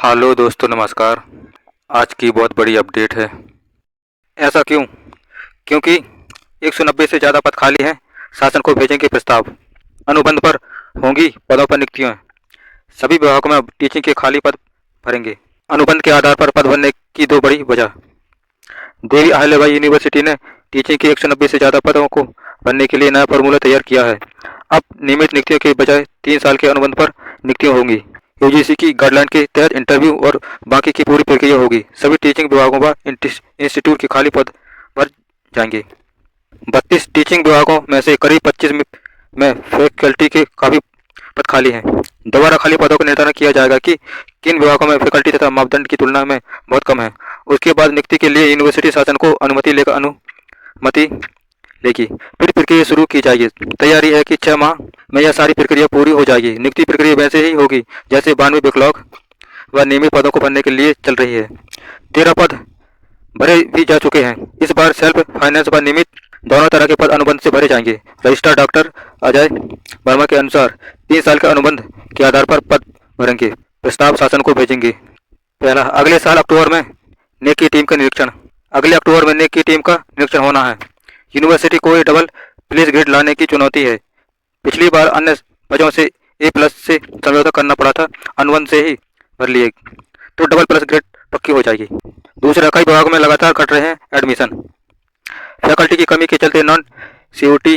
Hello दोस्तों, नमस्कार। आज की बहुत बड़ी अपडेट है। ऐसा क्यों? क्योंकि 190 से ज़्यादा पद खाली हैं। शासन को भेजेंगे प्रस्ताव। अनुबंध पर होंगी पदों पर नियुक्तियां। सभी विभागों में अब टीचिंग के खाली पद भरेंगे। अनुबंध के आधार पर पद भरने की दो बड़ी वजह। देवी अहिल्याबाई यूनिवर्सिटी ने टीचिंग के 190 से ज़्यादा पदों को भरने के लिए नया फार्मूला तैयार किया है। अब नियमित नियुक्तियों के बजाय 3 साल के अनुबंध पर नियुक्तियां होंगी। यूजीसी की गाइडलाइन के तहत इंटरव्यू और बाकी की पूरी प्रक्रिया होगी। सभी टीचिंग विभागों व इंस्टीट्यूट के खाली पद भर जाएंगे। 32 टीचिंग विभागों में से करीब 25 में फैकल्टी के काफी पद खाली हैं। दोबारा खाली पदों का निर्धारण किया जाएगा कि किन विभागों में फैकल्टी तथा मापदंड की तुलना में बहुत कम है। उसके बाद नियुक्ति के लिए यूनिवर्सिटी शासन को अनुमति लेगी। फिर प्रक्रिया शुरू की जाएगी। तैयारी है कि 6 माह में यह सारी प्रक्रिया पूरी हो जाएगी। नियुक्ति प्रक्रिया वैसे ही होगी जैसे 92 बैकलॉग व नियमित पदों को भरने के लिए चल रही है। 13 पद भरे भी जा चुके हैं। इस बार सेल्फ फाइनेंस व नियमित दोनों तरह के पद अनुबंध से भरे जाएंगे। रजिस्ट्रार डॉक्टर अजय वर्मा के अनुसार 3 साल के अनुबंध के आधार पर पद भरेंगे। प्रस्ताव शासन को भेजेंगे। पहला, अगले साल अक्टूबर में नेक की टीम का निरीक्षण। अगले अक्टूबर में नेक की टीम का निरीक्षण होना है। यूनिवर्सिटी को ये डबल प्लस ग्रेड लाने की चुनौती है। पिछली बार अन्य वजहों से A+ से समझौता करना पड़ा था। अनुबंध से ही भर लिए तो डबल प्लस ग्रेड पक्की हो जाएगी। दूसरा, कई विभागों में लगातार घट रहे हैं एडमिशन। फैकल्टी की कमी के चलते नॉन CUT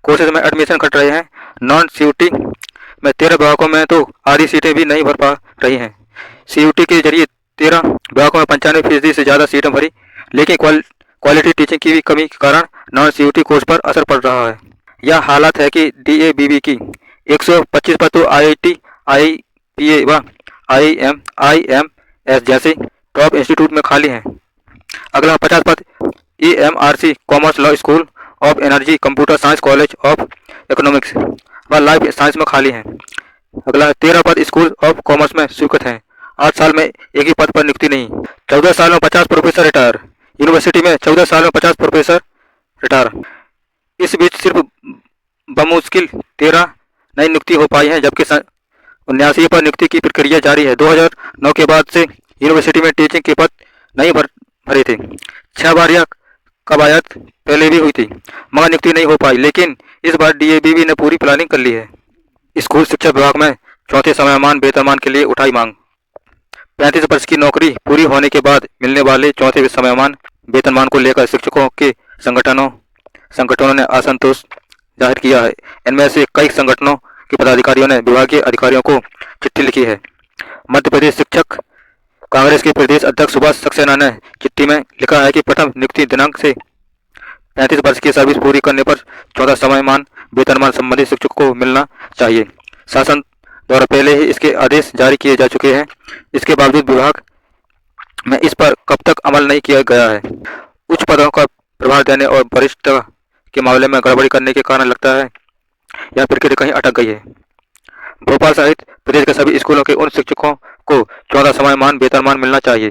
कोर्सेज में एडमिशन घट रहे हैं। नॉन CUT में 13 विभागों में तो आधी सीटें भी नहीं भर पा रही हैं। CUT के जरिए 13 विभागों में 95% से ज़्यादा सीटें भरी, लेकिन क्वालिटी टीचिंग की भी कमी के कारण नॉन CUT कोर्स पर असर पड़ रहा है। यह हालत है कि DABB की 125 पद तो IIT, IPA व IMS जैसे टॉप इंस्टीट्यूट में खाली हैं। अगला 50 पद EMRC commerce law school of energy computer science college of economics व लाइफ साइंस में खाली हैं। अगला 13 पद स्कूल ऑफ कॉमर्स में स्वीकृत हैं। 8 साल में एक ही पद पर नियुक्ति नहीं। 14 साल में 50 प्रोफेसर रिटायर। यूनिवर्सिटी में 14 साल में 50 प्रोफेसर रिटायर। इस बीच सिर्फ बमुश्किल 13 नई नियुक्ति हो पाई है, जबकि 79 पर नियुक्ति की प्रक्रिया जारी है। 2009 के बाद से यूनिवर्सिटी में टीचिंग के पद नहीं भरे थे। 6 बार यह कवायद पहले भी हुई थी मगर नियुक्ति नहीं हो पाई, लेकिन इस बार DABB ने पूरी प्लानिंग कर ली है। स्कूल शिक्षा विभाग में चौथे समयमान वेतनमान के लिए उठाई मांग। 35 वर्ष की नौकरी पूरी होने के बाद मिलने वाले चौथे समयमान वेतनमान को लेकर शिक्षकों के संगठनों ने असंतोष जाहिर किया है। इनमें से कई संगठनों के पदाधिकारियों ने विभागीय अधिकारियों को चिट्ठी लिखी है। मध्य प्रदेश शिक्षक कांग्रेस के प्रदेश अध्यक्ष सुभाष सक्सेना ने चिट्ठी में लिखा है कि प्रथम नियुक्ति दिनांक से 35 वर्ष की सर्विस पूरी करने पर 14 समयमान वेतनमान संबंधित शिक्षकों को मिलना चाहिए। शासन द्वारा पहले ही इसके आदेश जारी किए जा चुके हैं। इसके बावजूद विभाग में इस पर कब तक अमल नहीं किया गया है। उच्च पदों का प्रभार देने और वरिष्ठता के मामले में गड़बड़ी करने के कारण लगता है यह प्रक्रिया कहीं अटक गई है। भोपाल सहित प्रदेश के सभी स्कूलों के उन शिक्षकों को 14 समयमान वेतनमान मिलना चाहिए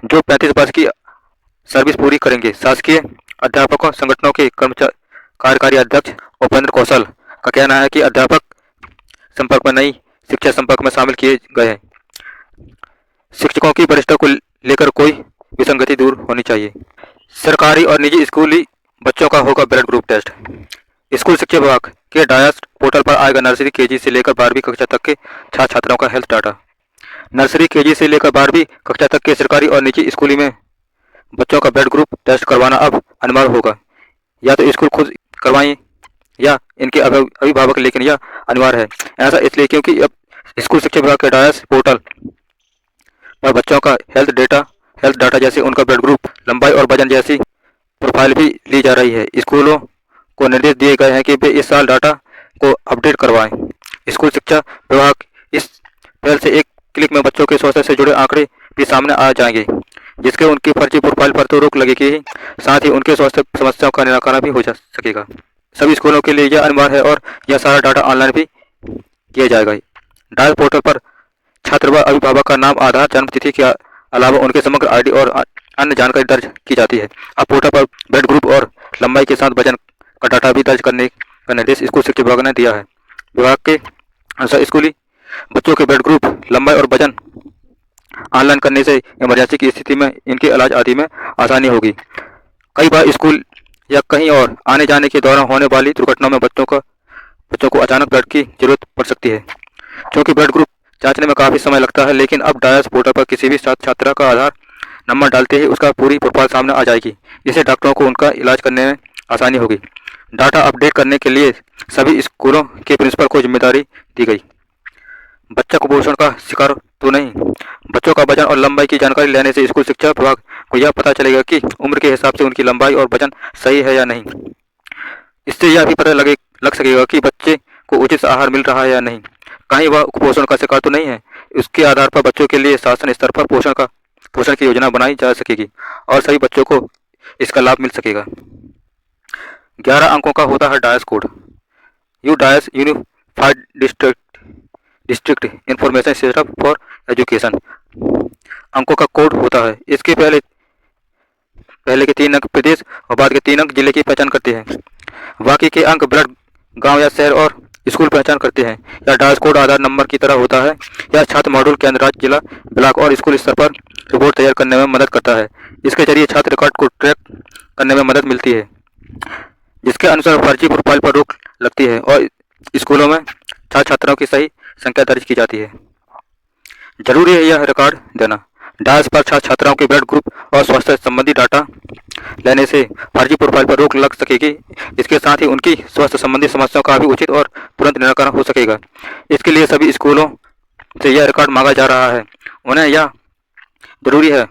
जो 35 वर्ष की सर्विस पूरी करेंगे। शासकीय अध्यापकों संगठनों के कार्यकारी अध्यक्ष उपेंद्र कौशल का कहना है कि अध्यापक संपर्क में नहीं, शिक्षा संपर्क में शामिल किए गए हैं। शिक्षकों की वरिष्ठता को लेकर कोई विसंगति दूर होनी चाहिए। सरकारी और निजी स्कूली बच्चों का होगा ब्लड ग्रुप टेस्ट। स्कूल शिक्षा विभाग के डायस पोर्टल पर आएगा नर्सरी KG से लेकर 12वीं कक्षा तक के छात्र छात्राओं का हेल्थ डाटा। नर्सरी KG से लेकर 12वीं कक्षा तक के सरकारी और निजी स्कूली में बच्चों का ब्लड ग्रुप टेस्ट करवाना अब अनिवार्य होगा। या तो स्कूल खुद करवाएं या इनके अभिभावक, लेकिन यह अनिवार्य है। ऐसा इसलिए क्योंकि अब स्कूल शिक्षा विभाग के डायस पोर्टल पर बच्चों का हेल्थ डाटा जैसे उनका ब्लड ग्रुप, लंबाई और वजन जैसी प्रोफाइल भी ली जा रही है। स्कूलों को निर्देश दिए गए हैं कि वे इस साल डाटा को अपडेट करवाएं। स्कूल शिक्षा विभाग इस पहल से एक क्लिक में बच्चों के स्वास्थ्य से जुड़े आंकड़े भी सामने आ जाएंगे, जिसके उनकी फर्जी प्रोफाइल पर तो रोक लगेगी ही, साथ ही उनके स्वास्थ्य समस्याओं का निराकरण भी हो जा सकेगा। सभी स्कूलों के लिए यह अनिवार्य है और यह सारा डाटा ऑनलाइन भी किया जाएगा। डायल पोर्टल पर छात्र व अभिभावक का नाम, आधार, जन्म तिथि के अलावा उनके समग्र ID और अन्य जानकारी दर्ज की जाती है। अब पोर्टल पर ब्लड ग्रुप और लंबाई के साथ वजन का डाटा भी दर्ज करने का निर्देश स्कूल शिक्षा विभाग ने दिया है। विभाग के अनुसार स्कूली बच्चों के ब्लड ग्रुप, लंबाई और वजन ऑनलाइन करने से इमरजेंसी की स्थिति में इनके इलाज आदि में आसानी होगी। कई बार स्कूल या कहीं और आने जाने के दौरान होने वाली दुर्घटनाओं में बच्चों को अचानक ब्लड की जरूरत पड़ सकती है। क्योंकि ब्लड ग्रुप जांचने में काफ़ी समय लगता है, लेकिन अब डायस पोर्टल पर किसी भी छात्र छात्रा का आधार नंबर डालते ही उसका पूरी प्रोफाइल सामने आ जाएगी। इससे डॉक्टरों को उनका इलाज करने में आसानी होगी। डाटा अपडेट करने के लिए सभी स्कूलों के प्रिंसिपल को जिम्मेदारी दी गई। बच्चा कुपोषण का शिकार तो नहीं। बच्चों का वजन और लंबाई की जानकारी लेने से स्कूल शिक्षा विभाग को यह पता चलेगा कि उम्र के हिसाब से उनकी लंबाई और वजन सही है या नहीं। इससे यह भी पता लग सकेगा कि बच्चे को उचित आहार मिल रहा है या नहीं, कहीं वह कुपोषण का शिकार तो नहीं है। उसके आधार पर बच्चों के लिए शासन स्तर पर पोषण की योजना बनाई जा सकेगी और सभी बच्चों को इसका लाभ मिल सकेगा। 11 अंकों का होता है DISE code. DISE unified district information system for education अंकों का कोड होता है। इसके पहले के 3 अंक प्रदेश और बाद के 3 अंक जिले की पहचान करते हैं। बाकी के अंक ब्लड, गांव या शहर और स्कूल पहचान करते हैं। यह डायस कोड आधार नंबर की तरह होता है। यह छात्र मॉड्यूल केंद्र, राज्य, जिला, ब्लॉक और स्कूल स्तर पर रिपोर्ट तैयार करने में मदद करता है। इसके जरिए छात्र रिकॉर्ड को ट्रैक करने में मदद मिलती है, जिसके अनुसार फर्जी प्रोफाइल पर रोक लगती है और स्कूलों में छात्र छात्राओं की सही संख्या दर्ज की जाती है। जरूरी है यह रिकॉर्ड देना। डायस पर छात्र छात्राओं के ब्लड ग्रुप और स्वास्थ्य संबंधी डाटा लेने से फर्जी प्रोफाइल पर रोक लग सकेगी। इसके साथ ही उनकी स्वास्थ्य संबंधी समस्याओं का भी उचित और तुरंत निराकरण हो सकेगा। इसके लिए सभी स्कूलों से यह रिकॉर्ड मांगा जा रहा है। उन्हें यह जरूरी है